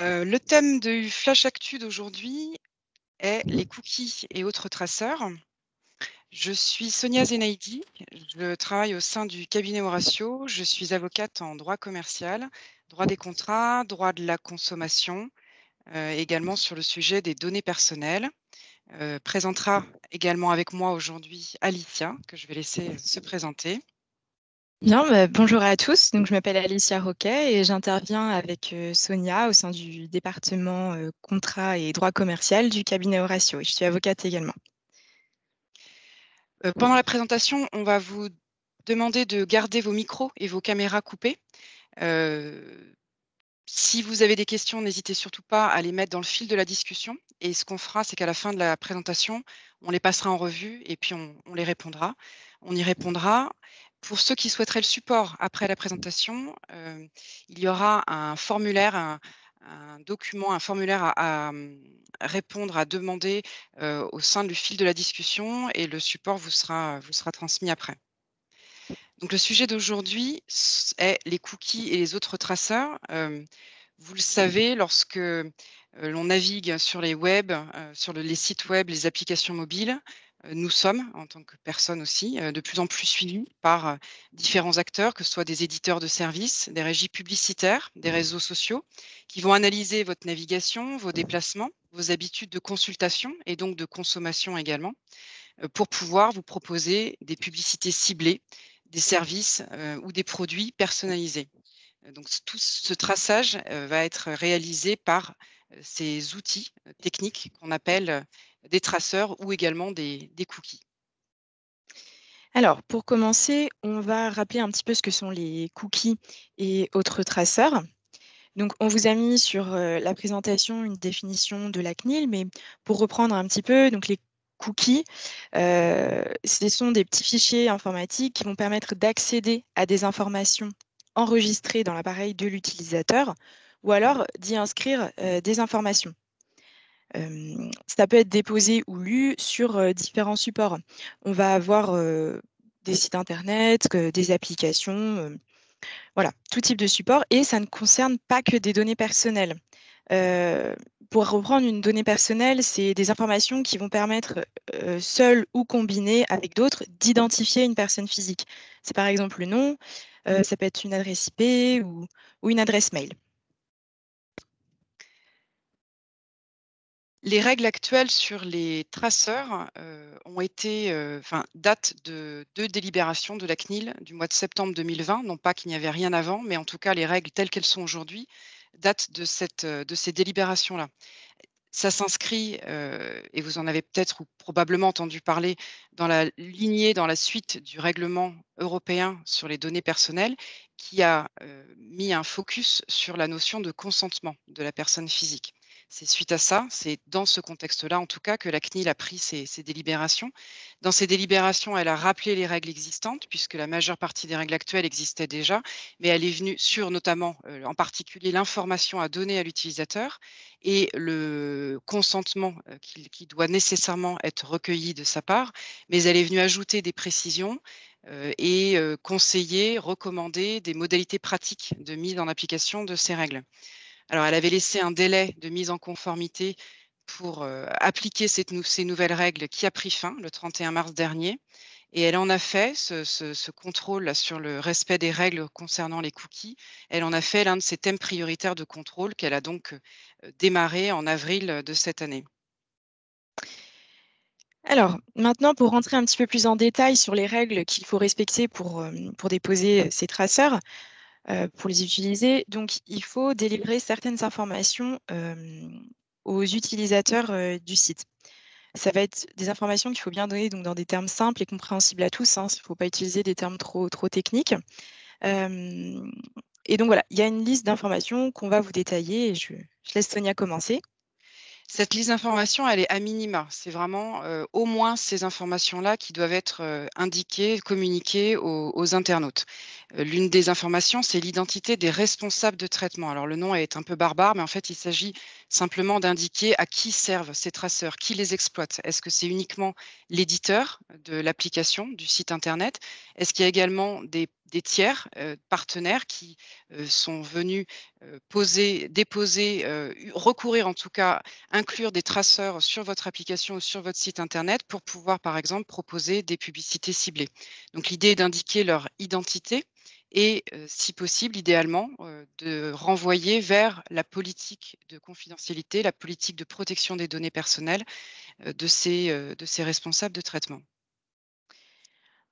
Le thème du flash actu d'aujourd'hui est les cookies et autres traceurs. Je suis Sonia Zenaidi, je travaille au sein du cabinet Horatio. Je suis avocate en droit commercial, droit des contrats, droit de la consommation, également sur le sujet des données personnelles. Présentera également avec moi aujourd'hui Alicia, que je vais laisser se présenter. Bien, bonjour à tous. Donc, je m'appelle Alicia Roquet et j'interviens avec Sonia au sein du département contrat et droit commercial du cabinet Horatio. Et je suis avocate également. Pendant la présentation, on va vous demander de garder vos micros et vos caméras coupés. Si vous avez des questions, n'hésitez surtout pas à les mettre dans le fil de la discussion. Et ce qu'on fera, c'est qu'à la fin de la présentation, on les passera en revue et puis on les répondra. On y répondra. Pour ceux qui souhaiteraient le support après la présentation, il y aura un formulaire, un document, un formulaire à répondre, à demander au sein du fil de la discussion et le support vous sera transmis après. Donc le sujet d'aujourd'hui est les cookies et les autres traceurs. Vous le savez, lorsque l'on navigue sur les web, sur les sites web, les applications mobiles, nous sommes, en tant que personne aussi, de plus en plus suivis par différents acteurs, que ce soit des éditeurs de services, des régies publicitaires, des réseaux sociaux, qui vont analyser votre navigation, vos déplacements, vos habitudes de consultation et donc de consommation également, pour pouvoir vous proposer des publicités ciblées, des services ou des produits personnalisés. Donc tout ce traçage va être réalisé par ces outils techniques qu'on appelle des traceurs ou également des cookies. Alors, pour commencer, on va rappeler un petit peu ce que sont les cookies et autres traceurs. Donc, on vous a mis sur la présentation une définition de la CNIL, mais pour reprendre un petit peu, donc les cookies, ce sont des petits fichiers informatiques qui vont permettre d'accéder à des informations enregistrées dans l'appareil de l'utilisateur ou alors d'y inscrire des informations. Ça peut être déposé ou lu sur différents supports. On va avoir des sites internet, des applications, voilà, tout type de support, et ça ne concerne pas que des données personnelles. Euh, pour reprendre une donnée personnelle, c'est des informations qui vont permettre, seules ou combinées avec d'autres, d'identifier une personne physique. C'est par exemple le nom, ça peut être une adresse IP ou une adresse mail. Les règles actuelles sur les traceurs datent de deux délibérations de la CNIL du mois de septembre 2020. Non pas qu'il n'y avait rien avant, mais en tout cas, les règles telles qu'elles sont aujourd'hui datent de ces délibérations-là. Ça s'inscrit, et vous en avez peut-être ou probablement entendu parler, dans la lignée, dans la suite du règlement européen sur les données personnelles qui a mis un focus sur la notion de consentement de la personne physique. C'est suite à ça, c'est dans ce contexte-là en tout cas que la CNIL a pris ces délibérations. Dans ces délibérations, elle a rappelé les règles existantes puisque la majeure partie des règles actuelles existaient déjà, mais elle est venue sur notamment, en particulier l'information à donner à l'utilisateur et le consentement qui doit nécessairement être recueilli de sa part, mais elle est venue ajouter des précisions et conseiller, recommander des modalités pratiques de mise en application de ces règles. Alors, elle avait laissé un délai de mise en conformité pour appliquer ces nouvelles règles qui a pris fin le 31 mars dernier. Et elle en a fait ce contrôle là sur le respect des règles concernant les cookies. Elle en a fait l'un de ses thèmes prioritaires de contrôle qu'elle a donc démarré en avril de cette année. Alors, maintenant, pour rentrer un petit peu plus en détail sur les règles qu'il faut respecter pour déposer ces traceurs, pour les utiliser, donc il faut délivrer certaines informations aux utilisateurs du site. Ça va être des informations qu'il faut bien donner donc, dans des termes simples et compréhensibles à tous, hein. Il ne faut pas utiliser des termes trop techniques. Et donc voilà, il y a une liste d'informations qu'on va vous détailler et je laisse Sonia commencer. Cette liste d'informations, elle est à minima. C'est vraiment au moins ces informations-là qui doivent être indiquées, communiquées aux internautes. L'une des informations, c'est l'identité des responsables de traitement. Alors le nom est un peu barbare, mais en fait, il s'agit simplement d'indiquer à qui servent ces traceurs, qui les exploite. Est-ce que c'est uniquement l'éditeur de l'application, du site internet? Est-ce qu'il y a également des tiers, partenaires qui, sont venus, déposer, recourir en tout cas, inclure des traceurs sur votre application ou sur votre site internet pour pouvoir, par exemple, proposer des publicités ciblées? Donc l'idée est d'indiquer leur identité et si possible, idéalement, de renvoyer vers la politique de confidentialité, la politique de protection des données personnelles, de ces responsables de traitement.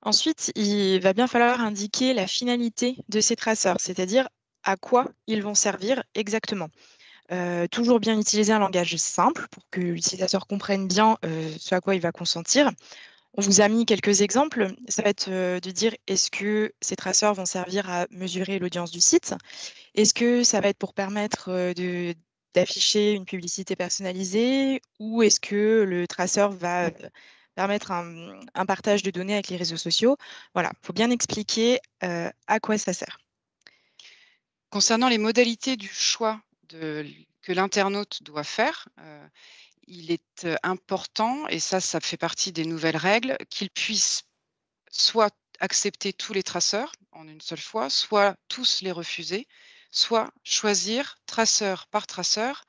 Ensuite, il va bien falloir indiquer la finalité de ces traceurs, c'est-à-dire à quoi ils vont servir exactement. Toujours bien utiliser un langage simple pour que l'utilisateur comprenne bien, ce à quoi il va consentir. On vous a mis quelques exemples. Ça va être, de dire: est-ce que ces traceurs vont servir à mesurer l'audience du site? Est-ce que ça va être pour permettre, d'afficher une publicité personnalisée? Ou est-ce que le traceur va, permettre un partage de données avec les réseaux sociaux? Voilà, il faut bien expliquer, à quoi ça sert. Concernant les modalités du choix que l'internaute doit faire, il est, important et ça fait partie des nouvelles règles, qu'il puisse soit accepter tous les traceurs en une seule fois, soit tous les refuser, soit choisir traceur par traceur,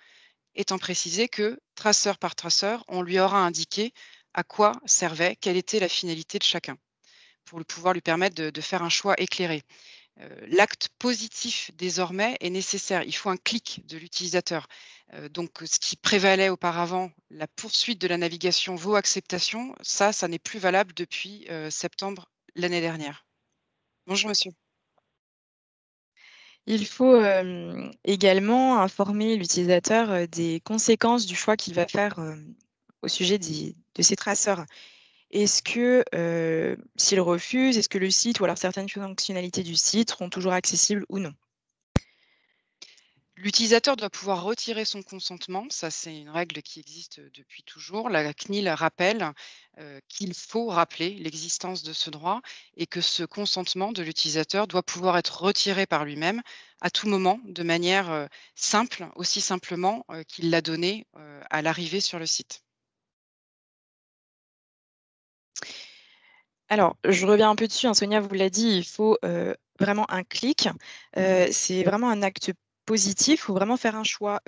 étant précisé que, traceur par traceur, on lui aura indiqué à quoi servait, quelle était la finalité de chacun, pour pouvoir lui permettre de faire un choix éclairé. L'acte positif désormais est nécessaire. Il faut un clic de l'utilisateur. Donc, ce qui prévalait auparavant, la poursuite de la navigation vaut acceptation, ça n'est plus valable depuis, septembre l'année dernière. Bonjour monsieur. Il faut, également informer l'utilisateur, des conséquences du choix qu'il va faire, au sujet de ces traceurs. Est-ce que, s'il refuse, est-ce que le site ou alors certaines fonctionnalités du site seront toujours accessibles ou non? L'utilisateur doit pouvoir retirer son consentement, ça c'est une règle qui existe depuis toujours. La CNIL rappelle qu'il faut rappeler l'existence de ce droit et que ce consentement de l'utilisateur doit pouvoir être retiré par lui-même à tout moment de manière simple, aussi simplement qu'il l'a donné à l'arrivée sur le site. Alors, je reviens un peu dessus, hein, Sonia vous l'a dit, il faut, vraiment un clic. C'est vraiment un acte positif. Il faut vraiment faire un choix,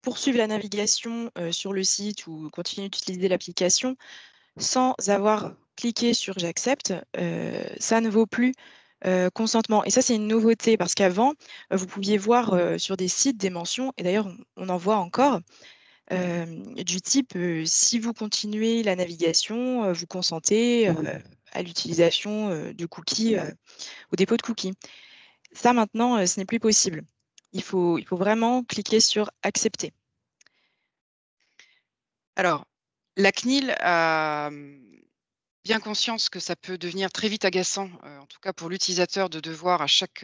poursuivre la navigation, sur le site ou continuer d'utiliser l'application sans avoir cliqué sur «J'accepte», ça ne vaut plus, consentement et ça, c'est une nouveauté parce qu'avant, vous pouviez voir, sur des sites des mentions et d'ailleurs on en voit encore, du type, si vous continuez la navigation, vous consentez, à l'utilisation, de cookies, au dépôt de cookies. Ça maintenant, ce n'est plus possible. Il faut vraiment cliquer sur «Accepter». Alors, la CNIL a bien conscience que ça peut devenir très vite agaçant, en tout cas pour l'utilisateur de devoir à chaque,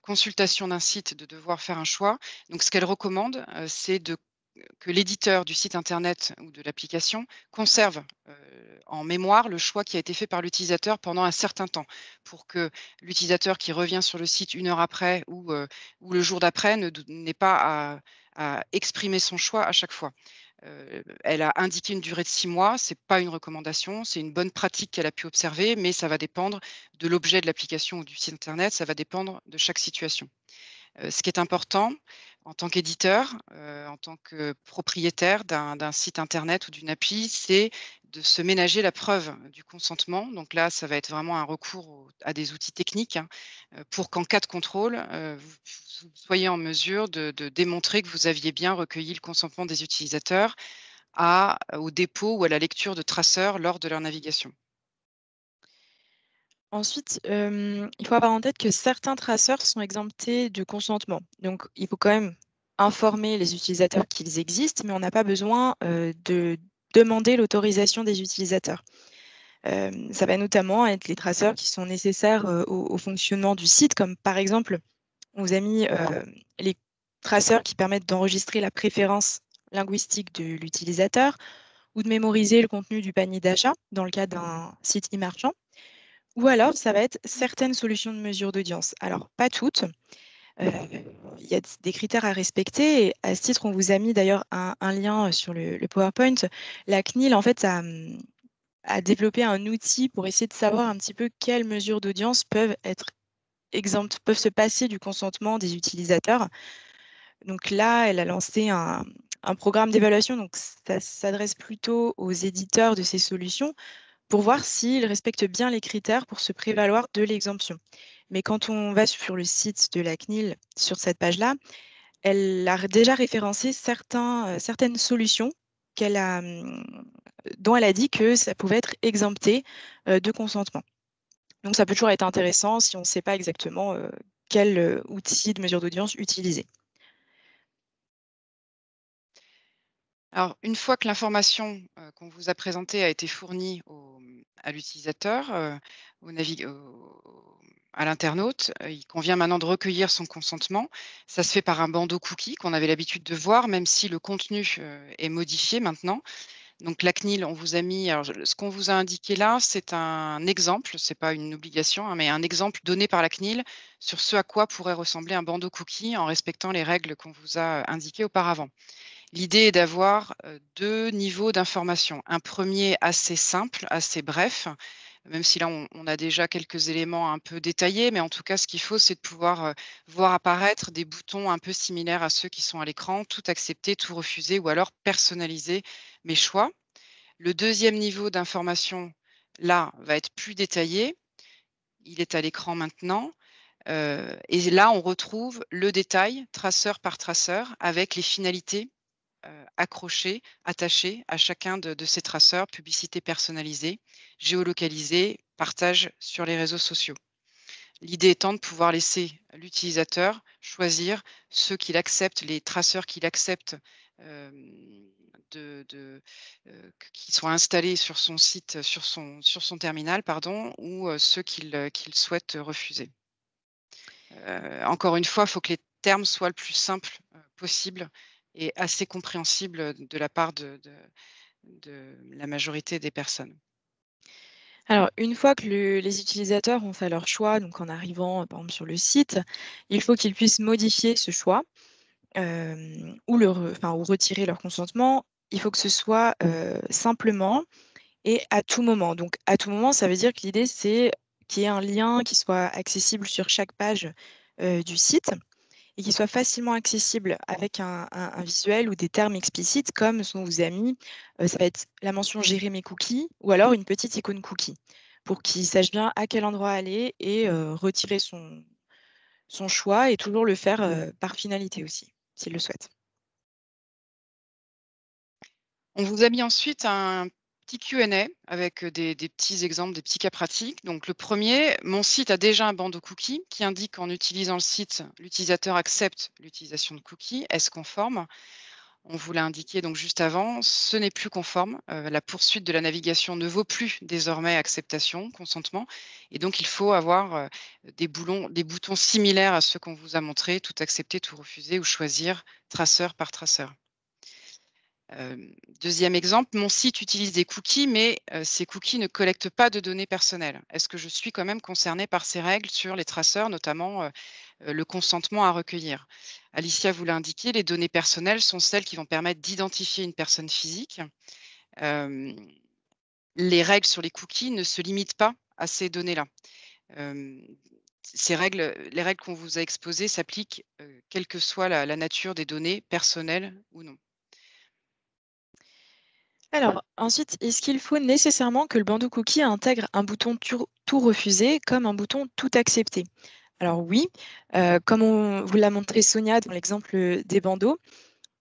consultation d'un site, de devoir faire un choix. Donc ce qu'elle recommande, c'est que l'éditeur du site internet ou de l'application conserve, en mémoire le choix qui a été fait par l'utilisateur pendant un certain temps, pour que l'utilisateur qui revient sur le site 1 heure après ou le jour d'après n'ait pas à exprimer son choix à chaque fois. Elle a indiqué une durée de 6 mois, c'est pas une recommandation, c'est une bonne pratique qu'elle a pu observer, mais ça va dépendre de l'objet de l'application ou du site internet, ça va dépendre de chaque situation. Ce qui est important en tant qu'éditeur, en tant que propriétaire d'un site internet ou d'une appli, c'est de se ménager la preuve du consentement. Donc là, ça va être vraiment un recours à des outils techniques, hein, pour qu'en cas de contrôle, vous soyez en mesure de démontrer que vous aviez bien recueilli le consentement des utilisateurs au dépôt ou à la lecture de traceurs lors de leur navigation. Ensuite, il faut avoir en tête que certains traceurs sont exemptés de consentement. Donc il faut quand même informer les utilisateurs qu'ils existent, mais on n'a pas besoin, de demander l'autorisation des utilisateurs. Ça va notamment être les traceurs qui sont nécessaires, au fonctionnement du site, comme par exemple, on vous a mis, les traceurs qui permettent d'enregistrer la préférence linguistique de l'utilisateur ou de mémoriser le contenu du panier d'achat dans le cas d'un site e-marchand. Ou alors, ça va être certaines solutions de mesure d'audience. Alors, pas toutes. Il y a des critères à respecter et à ce titre, on vous a mis d'ailleurs un lien sur le PowerPoint. La CNIL, en fait, a développé un outil pour essayer de savoir un petit peu quelles mesures d'audience peuvent être exemptes, peuvent se passer du consentement des utilisateurs. Donc là, elle a lancé un programme d'évaluation, donc ça s'adresse plutôt aux éditeurs de ces solutions pour voir s'ils respectent bien les critères pour se prévaloir de l'exemption. Mais quand on va sur le site de la CNIL, sur cette page-là, elle a déjà référencé certaines solutions dont elle a dit que ça pouvait être exempté de consentement. Donc ça peut toujours être intéressant si on ne sait pas exactement quel outil de mesure d'audience utiliser. Alors, une fois que l'information, qu'on vous a présentée a été fournie à l'utilisateur, à l'internaute, il convient maintenant de recueillir son consentement. Ça se fait par un bandeau cookie qu'on avait l'habitude de voir, même si le contenu, est modifié maintenant. Donc la CNIL, on vous a mis alors je ce qu'on vous a indiqué là, c'est un exemple, c'est pas une obligation, hein, mais un exemple donné par la CNIL sur ce à quoi pourrait ressembler un bandeau cookie en respectant les règles qu'on vous a indiquées auparavant. L'idée est d'avoir, 2 niveaux d'information. Un premier assez simple, assez bref, même si là on a déjà quelques éléments un peu détaillés, mais en tout cas ce qu'il faut, c'est de pouvoir, voir apparaître des boutons un peu similaires à ceux qui sont à l'écran, tout accepter, tout refuser ou alors personnaliser mes choix. Le deuxième niveau d'information, là, va être plus détaillé. Il est à l'écran maintenant, et là on retrouve le détail traceur par traceur avec les finalités accrochés, attachés à chacun de ces traceurs, publicité personnalisée, géolocalisée, partage sur les réseaux sociaux. L'idée étant de pouvoir laisser l'utilisateur choisir ceux qu'il accepte, les traceurs qu'il accepte qui soient installés sur son site, sur son terminal, pardon, ou ceux qu'il souhaite refuser. Encore une fois, il faut que les termes soient le plus simples possible et assez compréhensibles de la part de la majorité des personnes. Alors, une fois que les utilisateurs ont fait leur choix, donc en arrivant, par exemple, sur le site, il faut qu'ils puissent modifier ce choix ou retirer leur consentement. Il faut que ce soit simplement et à tout moment. Donc, à tout moment, ça veut dire que l'idée, c'est qu'il y ait un lien qui soit accessible sur chaque page du site et qui soit facilement accessible avec un visuel ou des termes explicites comme ce qu'on vous a mis. Ça va être la mention gérer mes cookies ou alors une petite icône cookie pour qu'il sache bien à quel endroit aller et retirer son choix et toujours le faire par finalité aussi, s'il le souhaite. On vous a mis ensuite un petit Q&A avec des petits exemples, des petits cas pratiques. Donc le premier, mon site a déjà un bandeau cookie qui indique qu'en utilisant le site, l'utilisateur accepte l'utilisation de cookies. Est-ce conforme? On vous l'a indiqué donc juste avant, ce n'est plus conforme. La poursuite de la navigation ne vaut plus désormais acceptation, consentement. Et donc, il faut avoir des boutons similaires à ceux qu'on vous a montrés, tout accepter, tout refuser ou choisir traceur par traceur. Deuxième exemple, mon site utilise des cookies, mais ces cookies ne collectent pas de données personnelles. Est-ce que je suis quand même concernée par ces règles sur les traceurs, notamment le consentement à recueillir? Alicia vous l'a indiqué, les données personnelles sont celles qui vont permettre d'identifier une personne physique. Euh, les règles sur les cookies ne se limitent pas à ces données-là. Euh, les règles qu'on vous a exposées s'appliquent quelle que soit la nature des données, personnelles ou non. Alors, ensuite, est-ce qu'il faut nécessairement que le bandeau cookie intègre un bouton tout refuser comme un bouton tout accepter? Alors oui, comme on vous l'a montré Sonia dans l'exemple des bandeaux,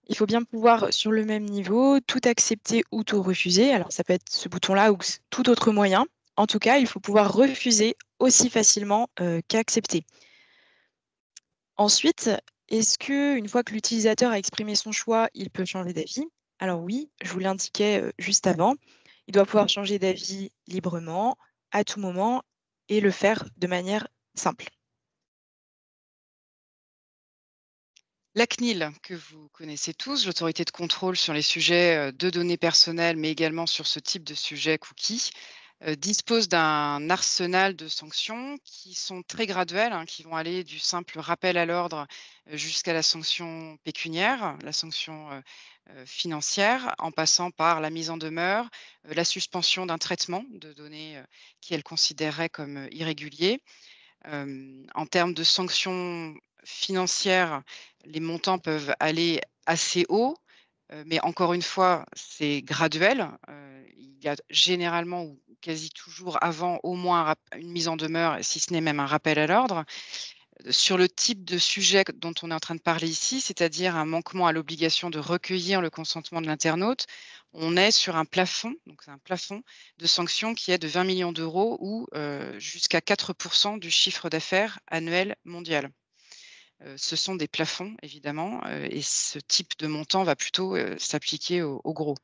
il faut bien pouvoir sur le même niveau tout accepter ou tout refuser. Alors ça peut être ce bouton-là ou tout autre moyen. En tout cas, il faut pouvoir refuser aussi facilement qu'accepter. Ensuite, est-ce que une fois que l'utilisateur a exprimé son choix, il peut changer d'avis? Alors oui, je vous l'indiquais juste avant, il doit pouvoir changer d'avis librement, à tout moment, et le faire de manière simple. La CNIL, que vous connaissez tous, l'autorité de contrôle sur les sujets de données personnelles, mais également sur ce type de sujet cookies, disposent d'un arsenal de sanctions qui sont très graduelles, hein, qui vont aller du simple rappel à l'ordre, jusqu'à la sanction pécuniaire, la sanction, financière, en passant par la mise en demeure, la suspension d'un traitement de données, qu'elles considéreraient comme, irréguliers. En termes de sanctions financières, les montants peuvent aller assez haut, mais encore une fois, c'est graduel. Il y a généralement ou quasi toujours avant au moins un une mise en demeure, si ce n'est même un rappel à l'ordre. Sur le type de sujet dont on est en train de parler ici, c'est-à-dire un manquement à l'obligation de recueillir le consentement de l'internaute, on est sur un plafond, donc c'est un plafond de sanctions qui est de 20 millions d'euros ou jusqu'à 4 du chiffre d'affaires annuel mondial. Ce sont des plafonds évidemment, et ce type de montant va plutôt, s'appliquer aux gros.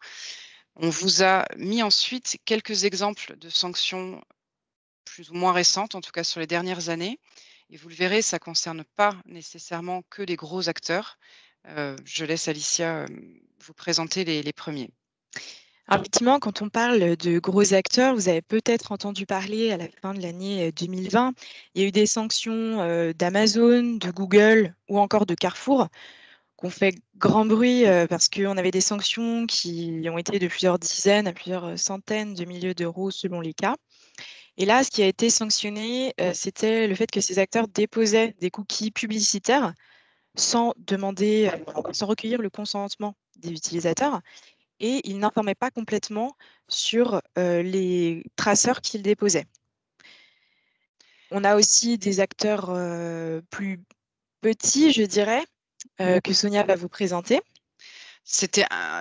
On vous a mis ensuite quelques exemples de sanctions plus ou moins récentes, en tout cas sur les dernières années. Et vous le verrez, ça ne concerne pas nécessairement que les gros acteurs. Je laisse Alicia, vous présenter les premiers. Alors effectivement, quand on parle de gros acteurs, vous avez peut-être entendu parler à la fin de l'année 2020, il y a eu des sanctions d'Amazon, de Google ou encore de Carrefour qui ont fait grand bruit parce qu'on avait des sanctions qui ont été de plusieurs dizaines à plusieurs centaines de milliers d'euros selon les cas. Et là, ce qui a été sanctionné, c'était le fait que ces acteurs déposaient des cookies publicitaires sans demander, sans recueillir le consentement des utilisateurs et ils n'informaient pas complètement sur les traceurs qu'ils déposaient. On a aussi des acteurs plus petits, je dirais, que Sonia va vous présenter.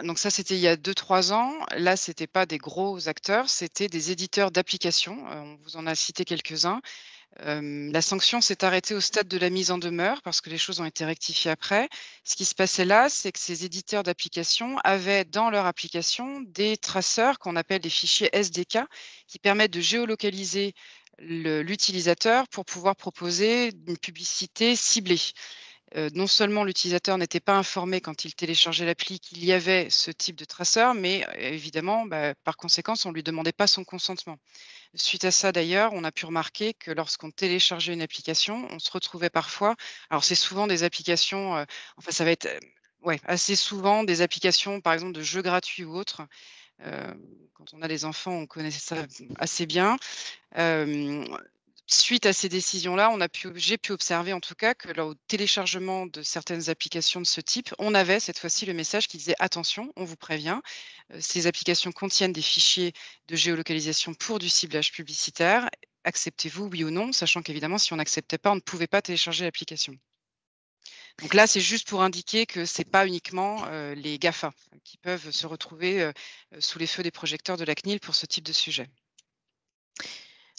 Donc ça, c'était il y a 2-3 ans. Là, c'était pas des gros acteurs, c'était des éditeurs d'applications. On vous en a cité quelques-uns. La sanction s'est arrêtée au stade de la mise en demeure parce que les choses ont été rectifiées après. Ce qui se passait là, c'est que ces éditeurs d'applications avaient dans leur application des traceurs qu'on appelle des fichiers SDK qui permettent de géolocaliser l'utilisateur pour pouvoir proposer une publicité ciblée. Non seulement l'utilisateur n'était pas informé quand il téléchargeait l'appli qu'il y avait ce type de traceur, mais évidemment, par conséquence, on ne lui demandait pas son consentement. Suite à ça d'ailleurs, on a pu remarquer que lorsqu'on téléchargeait une application, on se retrouvait parfois, alors c'est souvent des applications, enfin ça va être, ouais, assez souvent des applications par exemple de jeux gratuits ou autres. Quand on a des enfants, on connaît ça assez bien. Hem, Suite à ces décisions-là, j'ai pu observer en tout cas que lors au téléchargement de certaines applications de ce type, on avait cette fois-ci le message qui disait: «Attention, on vous prévient, ces applications contiennent des fichiers de géolocalisation pour du ciblage publicitaire. Acceptez-vous, oui ou non?» sachant qu'évidemment, si on n'acceptait pas, on ne pouvait pas télécharger l'application. Donc là, c'est juste pour indiquer que c'est pas uniquement, les GAFA qui peuvent se retrouver, sous les feux des projecteurs de la CNIL pour ce type de sujet.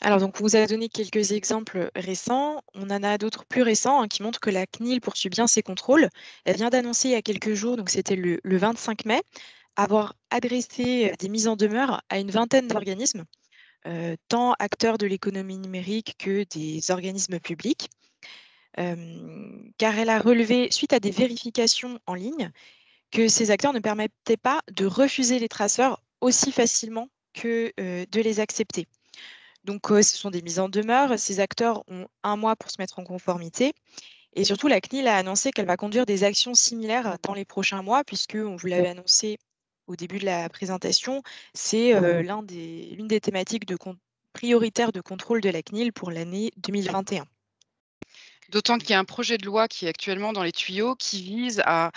Alors donc, on vous a donné quelques exemples récents. On en a d'autres plus récents qui montrent que la CNIL poursuit bien ses contrôles. Elle vient d'annoncer il y a quelques jours, donc c'était le 25 mai, avoir adressé des mises en demeure à une vingtaine d'organismes, tant acteurs de l'économie numérique que des organismes publics, car elle a relevé, suite à des vérifications en ligne, que ces acteurs ne permettaient pas de refuser les traceurs aussi facilement que de les accepter. Donc, ce sont des mises en demeure. Ces acteurs ont 1 mois pour se mettre en conformité et surtout la CNIL a annoncé qu'elle va conduire des actions similaires dans les prochains mois puisqu'on vous l'avait annoncé au début de la présentation, c'est, l'une des thématiques prioritaires de contrôle de la CNIL pour l'année 2021. D'autant qu'il y a un projet de loi qui est actuellement dans les tuyaux qui vise à,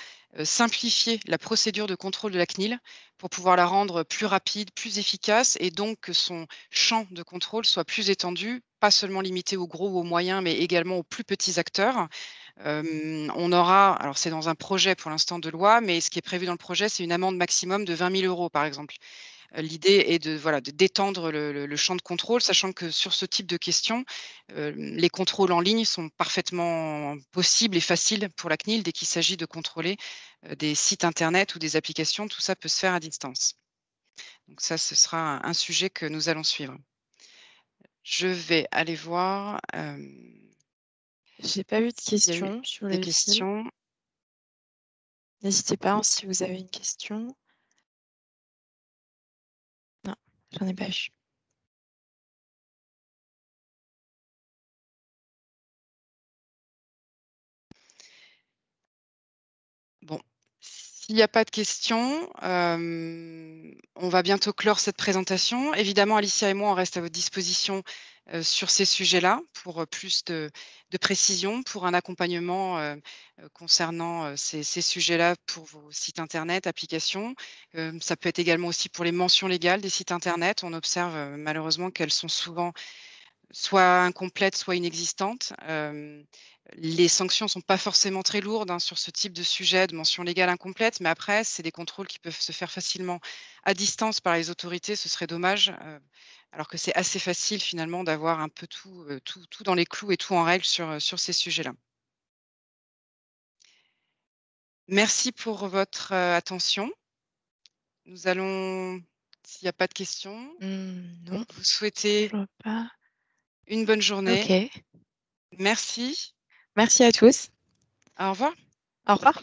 simplifier la procédure de contrôle de la CNIL pour pouvoir la rendre plus rapide, plus efficace et donc que son champ de contrôle soit plus étendu, pas seulement limité aux gros ou aux moyens, mais également aux plus petits acteurs. On aura alors c'est dans un projet pour l'instant de loi, mais ce qui est prévu dans le projet, c'est une amende maximum de 20 000 € par exemple. L'idée est de voilà, de d'étendre le champ de contrôle, sachant que sur ce type de questions, les contrôles en ligne sont parfaitement possibles et faciles pour la CNIL dès qu'il s'agit de contrôler, des sites internet ou des applications, tout ça peut se faire à distance. Donc ça, ce sera un sujet que nous allons suivre. Je vais aller voir, J'ai pas vu de s'il y a eu questions sur des le fil. questions. N'hésitez pas, si vous avez une question. Non, j'en ai pas vu. S'il n'y a pas de questions, on va bientôt clore cette présentation. Évidemment, Alicia et moi, on reste à votre disposition, sur ces sujets-là pour, plus de précision, pour un accompagnement, concernant, ces sujets-là pour vos sites internet, applications. Ça peut être également aussi pour les mentions légales des sites internet. On observe, malheureusement qu'elles sont souvent soit incomplètes, soit inexistantes. Les sanctions sont pas forcément très lourdes, hein, sur ce type de sujet de mention légale incomplète, mais après, c'est des contrôles qui peuvent se faire facilement à distance par les autorités. Ce serait dommage, alors que c'est assez facile finalement d'avoir un peu tout dans les clous et tout en règle sur ces sujets-là. Merci pour votre, attention. Nous allons, s'il n'y a pas de questions, Non, vous je souhaiter vois pas. une bonne journée. OK. Merci. Merci à tous. Au revoir. Au revoir.